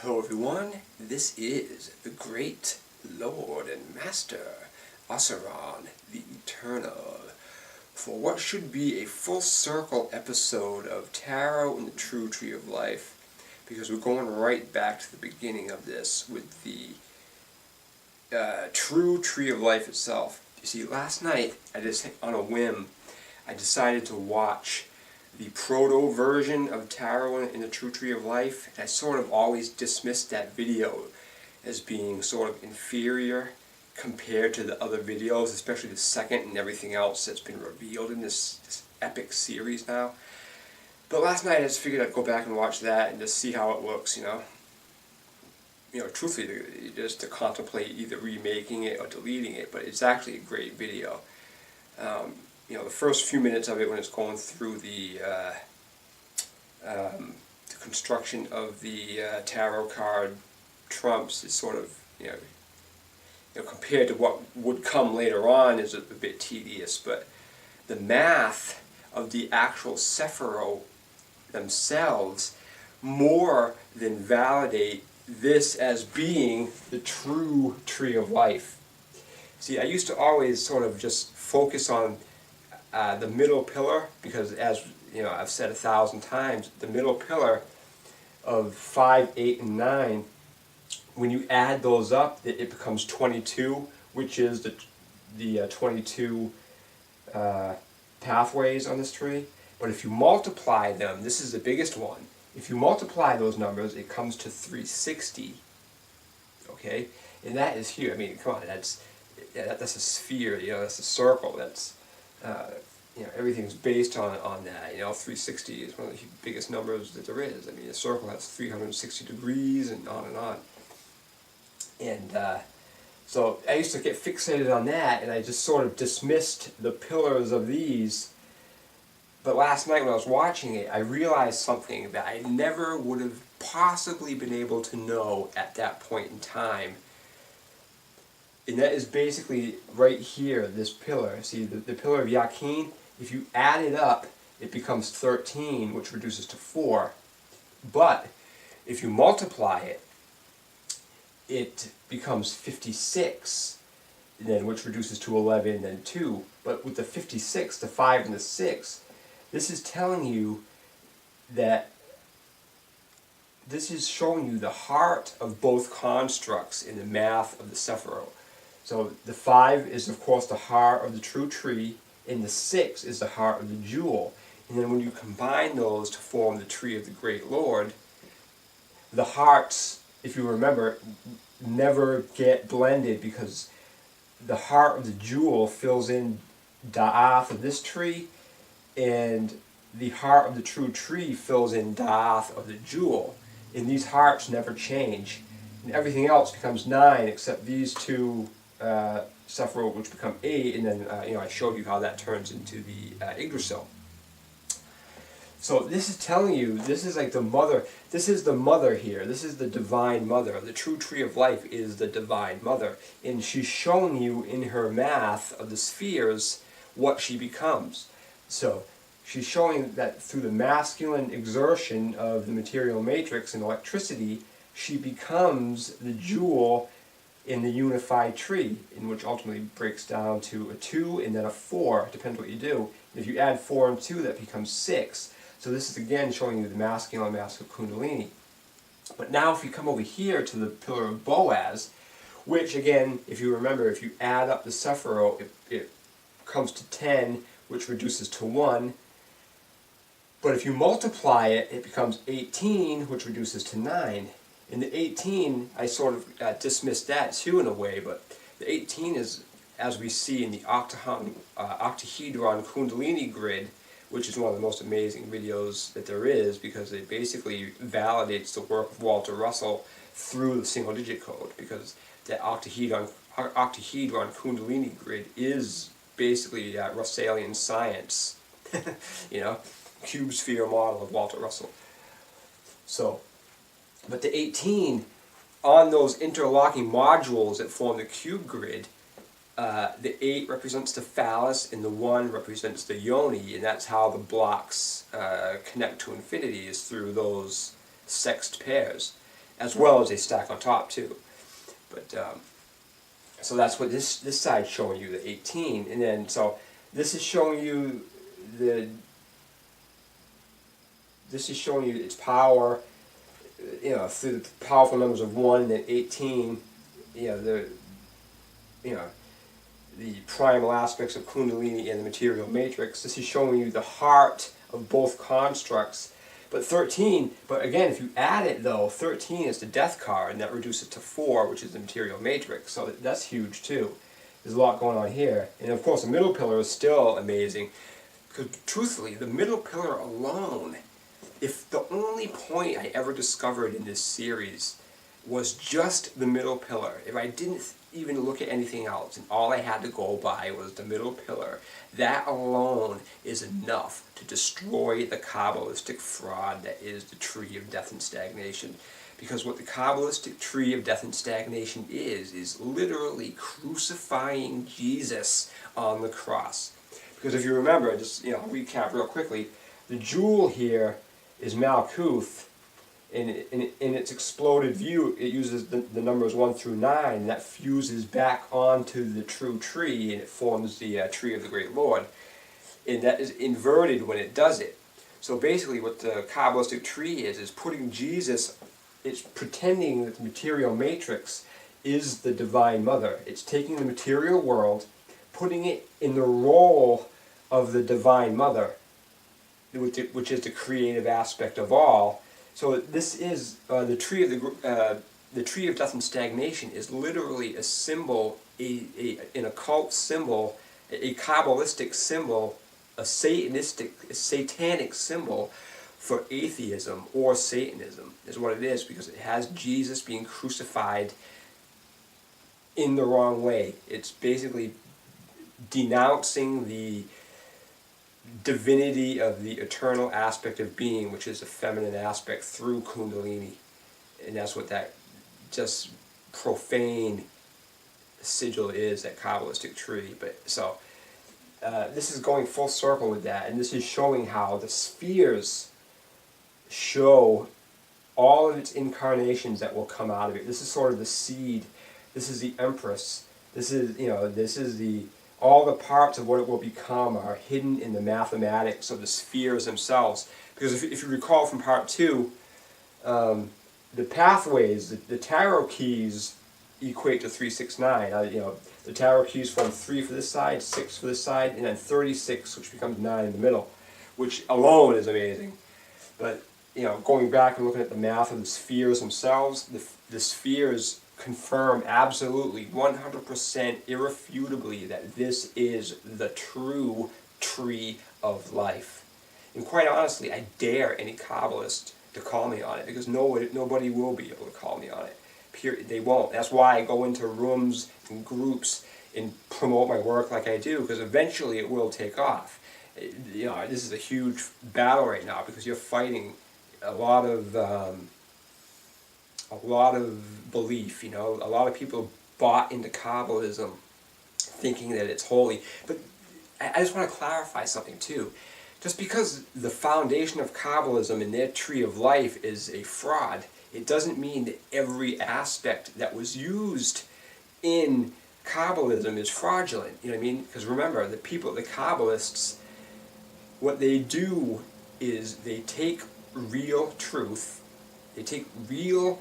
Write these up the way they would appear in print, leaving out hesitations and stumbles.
Hello everyone, this is the great Lord and Master, Osiron, the Eternal, for what should be a full circle episode of Tarot and the True Tree of Life, because we're going right back to the beginning of this with the True Tree of Life itself. You see, last night, on a whim, I decided to watch the proto version of Tarot in the True Tree of Life, and I sort of always dismissed that video as being sort of inferior compared to the other videos, especially the second and everything else that's been revealed in this epic series now. But last night I just figured I'd go back and watch that and just see how it looks, you know. Truthfully, just to contemplate either remaking it or deleting it, but it's actually a great video. The first few minutes of it when it's going through the construction of the tarot card trumps is sort of, compared to what would come later on is a bit tedious, but the math of the actual Sephiroth themselves more than validate this as being the true Tree of Life. See, I used to always sort of just focus on the middle pillar, because as I've said 1,000 times, the middle pillar of 5, 8, and 9, when you add those up, it becomes 22, which is the 22 pathways on this tree. But if you multiply them, this is the biggest one. If you multiply those numbers, it comes to 360. Okay, and that is huge. I mean, come on, that's a sphere. That's a circle. That's everything's based on that. 360 is one of the biggest numbers that there is. I mean, a circle has 360 degrees and on and on. And so I used to get fixated on that, and I just sort of dismissed the pillars of these. But last night when I was watching it, I realized something that I never would have possibly been able to know at that point in time. And that is basically right here, this pillar. See, the pillar of Yakin, if you add it up, it becomes 13, which reduces to 4. But if you multiply it, it becomes 56, then which reduces to 11, and then 2. But with the 56, the 5, and the 6, this is telling you that this is showing you the heart of both constructs in the math of the Sephiroth. So the 5 is, of course, the heart of the true tree, and the 6 is the heart of the jewel. And then when you combine those to form the tree of the Great Lord, the hearts, if you remember, never get blended, because the heart of the jewel fills in Da'ath of this tree, and the heart of the true tree fills in Da'ath of the jewel. And these hearts never change. And everything else becomes 9 except these two Sephiroth, which become 8, and then I showed you how that turns into the Yggdrasil. So this is telling you, this is like the mother, this is the mother here, this is the divine mother. The true Tree of Life is the divine mother, and she's showing you in her math of the spheres what she becomes. So she's showing that through the masculine exertion of the material matrix and electricity, she becomes the jewel in the unified tree, in which ultimately breaks down to a 2 and then a 4, depends what you do. If you add 4 and 2, that becomes 6. So this is again showing you the masculine mask of Kundalini. But now if you come over here to the pillar of Boaz, which again, if you remember, if you add up the Sephiroth, it comes to 10, which reduces to 1. But if you multiply it, it becomes 18, which reduces to 9. In the 18, I sort of dismissed that too in a way, but the 18 is, as we see in the octahedron Kundalini grid, which is one of the most amazing videos that there is, because it basically validates the work of Walter Russell through the single digit code, because that octahedron Kundalini grid is basically Russellian science, cube sphere model of Walter Russell. So, but the 18, on those interlocking modules that form the cube grid, the 8 represents the phallus and the 1 represents the yoni, and that's how the blocks connect to infinity, is through those sexed pairs. as well as they stack on top too. But so that's what this side's showing you, the 18, and then so this is showing you its power, you know, through the powerful numbers of 1 and 18, you know, the primal aspects of Kundalini and the material matrix. This is showing you the heart of both constructs. But 13, but again, if you add it though, 13 is the death card, and that reduces it to 4, which is the material matrix. So that's huge too. There's a lot going on here. And of course, the middle pillar is still amazing. Because truthfully, the middle pillar alone, if the only point I ever discovered in this series was just the middle pillar, if I didn't even look at anything else and all I had to go by was the middle pillar, that alone is enough to destroy the Kabbalistic fraud that is the tree of death and stagnation. Because what the Kabbalistic tree of death and stagnation is literally crucifying Jesus on the cross. Because if you remember, just recap real quickly, the jewel here is Malkuth. In its exploded view, it uses the numbers 1 through 9, and that fuses back onto the true tree, and it forms the tree of the Great Lord. And that is inverted when it does it. So basically what the Kabbalistic tree is putting Jesus, it's pretending that the material matrix is the Divine Mother. It's taking the material world, putting it in the role of the Divine Mother, which is the creative aspect of all. So this is the tree of death and stagnation is literally a symbol, an occult symbol, a Kabbalistic symbol, a satanic symbol for atheism or Satanism is what it is, because it has Jesus being crucified in the wrong way. It's basically denouncing the divinity of the eternal aspect of being, which is a feminine aspect through Kundalini. And that's what that just profane sigil is, that Kabbalistic tree. But so this is going full circle with that, and this is showing how the spheres show all of its incarnations that will come out of it. This is sort of the seed. This is the Empress. This is all the parts of what it will become are hidden in the mathematics of the spheres themselves. Because if you recall from part 2, the pathways, the tarot keys equate to 369. The tarot keys form 3 for this side, 6 for this side, and then 36, which becomes 9 in the middle, which alone is amazing. But going back and looking at the math of the spheres themselves, the spheres confirm absolutely 100% irrefutably that this is the true tree of life. And quite honestly, I dare any Kabbalist to call me on it, because nobody will be able to call me on it. Period. They won't. That's why I go into rooms and groups and promote my work like I do, because eventually it will take off. This is a huge battle right now, because you're fighting a lot of belief. A lot of people bought into Kabbalism thinking that it's holy. But I just want to clarify something too. Just because the foundation of Kabbalism and their tree of life is a fraud, it doesn't mean that every aspect that was used in Kabbalism is fraudulent. You know what I mean? Because remember, the Kabbalists, what they do is they take real truth, they take real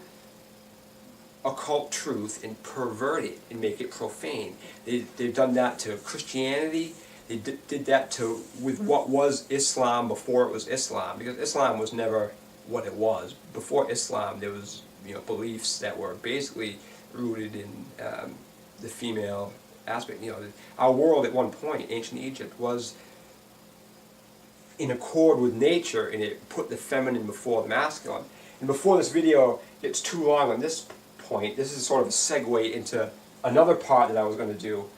occult truth and pervert it and make it profane. They've done that to Christianity. They did that with what was Islam before it was Islam, because Islam was never what it was. Before Islam, there was beliefs that were basically rooted in the female aspect. Our world at one point, ancient Egypt, was in accord with nature, and it put the feminine before the masculine. And before this video gets too long on this point, this is sort of a segue into another part that I was going to do.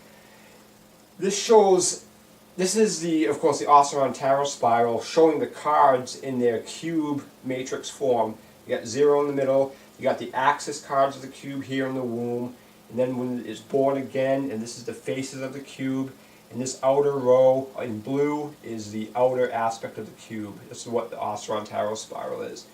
This is of course, the Osiron Tarot Spiral, showing the cards in their cube matrix form. You got 0 in the middle, you got the axis cards of the cube here in the womb, and then when it's born again, and this is the faces of the cube, and this outer row in blue is the outer aspect of the cube. This is what the Osiron Tarot Spiral is.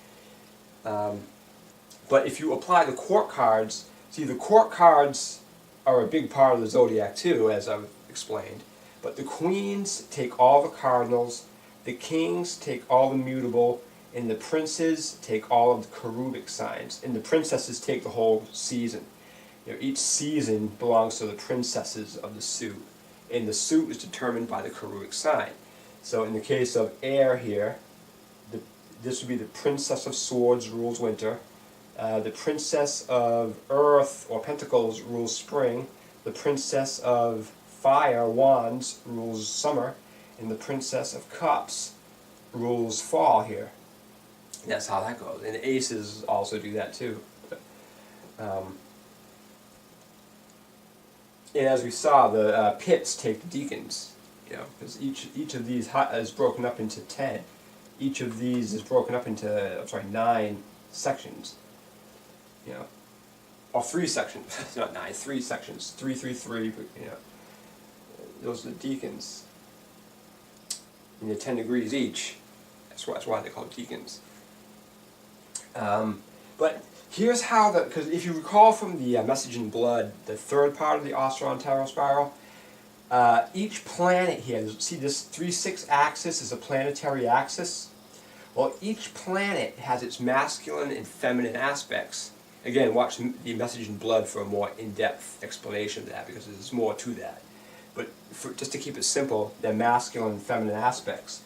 But if you apply the court cards, see, the court cards are a big part of the zodiac too, as I've explained. But the queens take all the cardinals, the kings take all the mutable, and the princes take all of the cherubic signs, and the princesses take the whole season. You know, each season belongs to the princesses of the suit, and the suit is determined by the cherubic sign. So in the case of air here, this would be the Princess of Swords rules winter, the Princess of Earth or Pentacles rules spring, the Princess of Fire, Wands, rules summer, and the Princess of Cups rules fall here. And that's how that goes. And the aces also do that too. And as we saw, the pits take the deacons, you know, because each of these is broken up into 10. Each of these is broken up into, 9 sections. You know, or 3 sections, not 9, 3 sections, 3, 3, 3. But, you know, those are the deacons. And they're 10 degrees each. That's why they're called deacons. But here's how because if you recall from the Message in Blood, the third part of the Osiron Tarot Spiral, each planet here, see this 3-6 axis is a planetary axis? Well, each planet has its masculine and feminine aspects. Again, watch the Message in Blood for a more in-depth explanation of that, because there's more to that. But just to keep it simple, they're masculine and feminine aspects.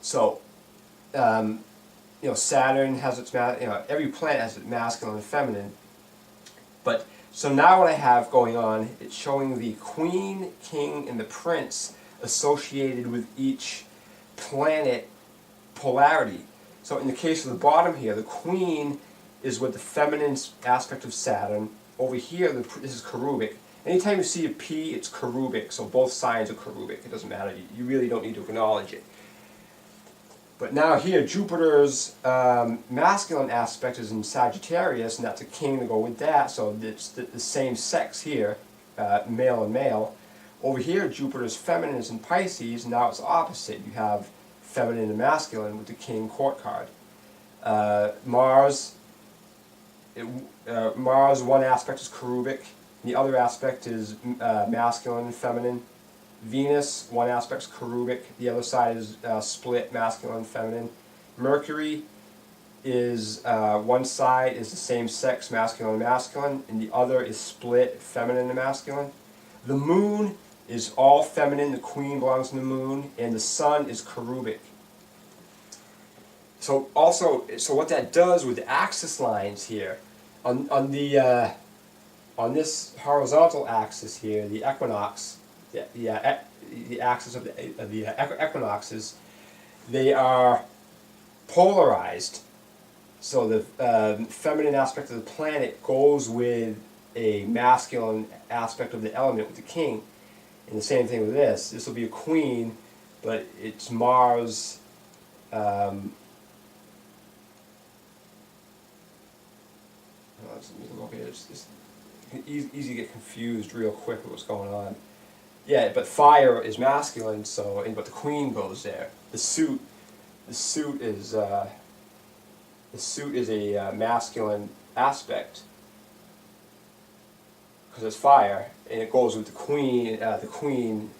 So, you know, Saturn has its, every planet has its masculine and feminine. But, so now what I have going on, it's showing the Queen, King, and the Prince associated with each planet polarity. So in the case of the bottom here, the Queen is with the feminine aspect of Saturn. Over here, this is cherubic. Anytime you see a P, it's cherubic, so both sides are cherubic. It doesn't matter. You really don't need to acknowledge it. But now here, Jupiter's masculine aspect is in Sagittarius, and that's a king to go with that, so it's the same sex here, male and male. Over here, Jupiter's feminine is in Pisces, and now it's opposite. You have feminine and masculine with the king court card. Mars, one aspect is cherubic, the other aspect is masculine and feminine. Venus, one aspect is cherubic, the other side is split, masculine and feminine. Mercury is, one side is the same sex, masculine and masculine, and the other is split, feminine and masculine. The moon is all feminine, the queen belongs to the moon, and the sun is cherubic. So what that does with the axis lines here, on this horizontal axis here, the equinox, the axis of the equinoxes, they are polarized. So the feminine aspect of the planet goes with a masculine aspect of the element with the king. And the same thing with this. This will be a queen, but it's Mars. It's easy to get confused real quick with what's going on. Yeah, but fire is masculine, but the queen goes there. The suit is a masculine aspect because it's fire, and it goes with the queen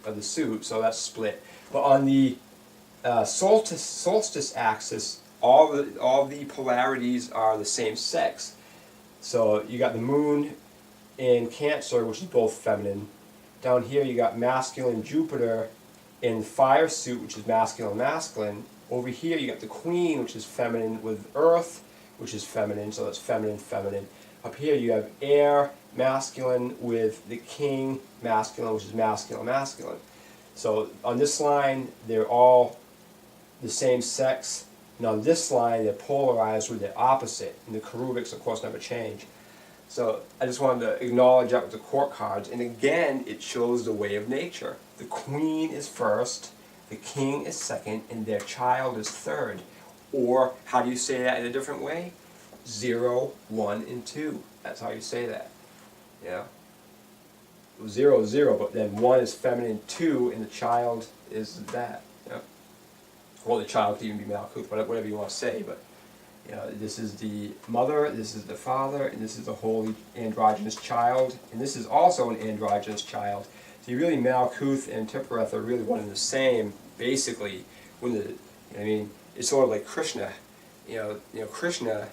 of the suit, so that's split. But on the solstice axis, all the polarities are the same sex. So you got the moon in Cancer, which is both feminine. Down here you got masculine Jupiter in fire suit, which is masculine. Over here you got the queen, which is feminine, with Earth, which is feminine, so that's feminine. Up here you have air, masculine, with the king, masculine, which is masculine. So on this line, they're all the same sex. And on this line, they're polarized with the opposite. And the cherubics, of course, never change. So I just wanted to acknowledge that with the court cards. And again, it shows the way of nature. The queen is first, the king is second, and their child is third. Or, how do you say that in a different way? 0, 1, and 2. That's how you say that. Yeah. 0 is 0, but then 1 is feminine, 2, and the child is that. Yeah. Well, the child could even be Malkuth, whatever you want to say, but You know, this is the mother, this is the father, and this is the holy androgynous child, and this is also an androgynous child. So you really, Malkuth and Sephiroth are really one and the same, basically. When the, I mean, it's sort of like Krishna. You know, Krishna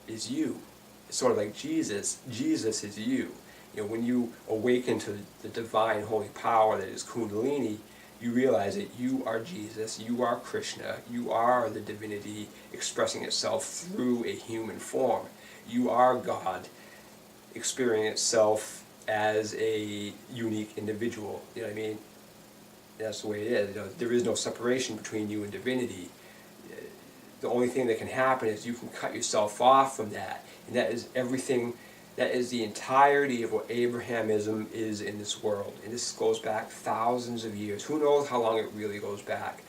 is you. It's sort of like Jesus. Jesus is you. You know, when you awaken to the divine holy power that is Kundalini, you realize that you are Jesus, you are Krishna, you are the divinity expressing itself through a human form. You are God experiencing itself as a unique individual. You know what I mean? That's the way it is. You know, there is no separation between you and divinity. The only thing that can happen is you can cut yourself off from that, and that is everything. That is the entirety of what Abrahamism is in this world. And this goes back thousands of years. Who knows how long it really goes back.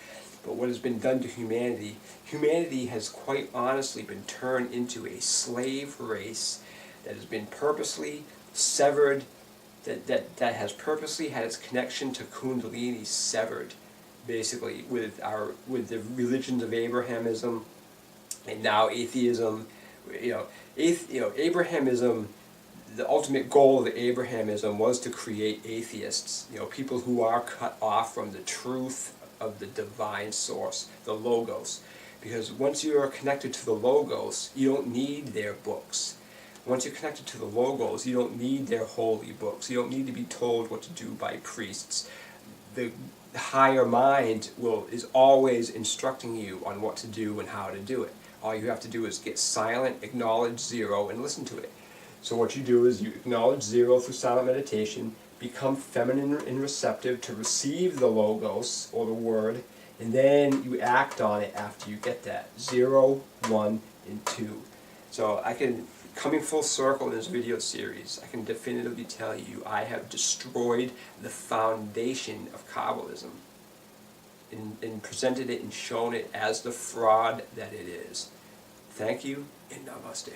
But what has been done to humanity, humanity has quite honestly been turned into a slave race that has been purposely severed, that has purposely had its connection to Kundalini severed, basically, with the religions of Abrahamism and now atheism. Abrahamism, the ultimate goal of Abrahamism was to create atheists, people who are cut off from the truth of the divine source, the Logos. Because once you are connected to the Logos, you don't need their books. Once you're connected to the Logos, you don't need their holy books. You don't need to be told what to do by priests. The higher mind is always instructing you on what to do and how to do it. All you have to do is get silent, acknowledge zero, and listen to it. So what you do is you acknowledge zero through silent meditation, become feminine and receptive to receive the Logos, or the Word, and then you act on it after you get that. 0, 1, and 2. So coming full circle in this video series, I can definitively tell you I have destroyed the foundation of Kabbalism and presented it and shown it as the fraud that it is. Thank you, and namaste.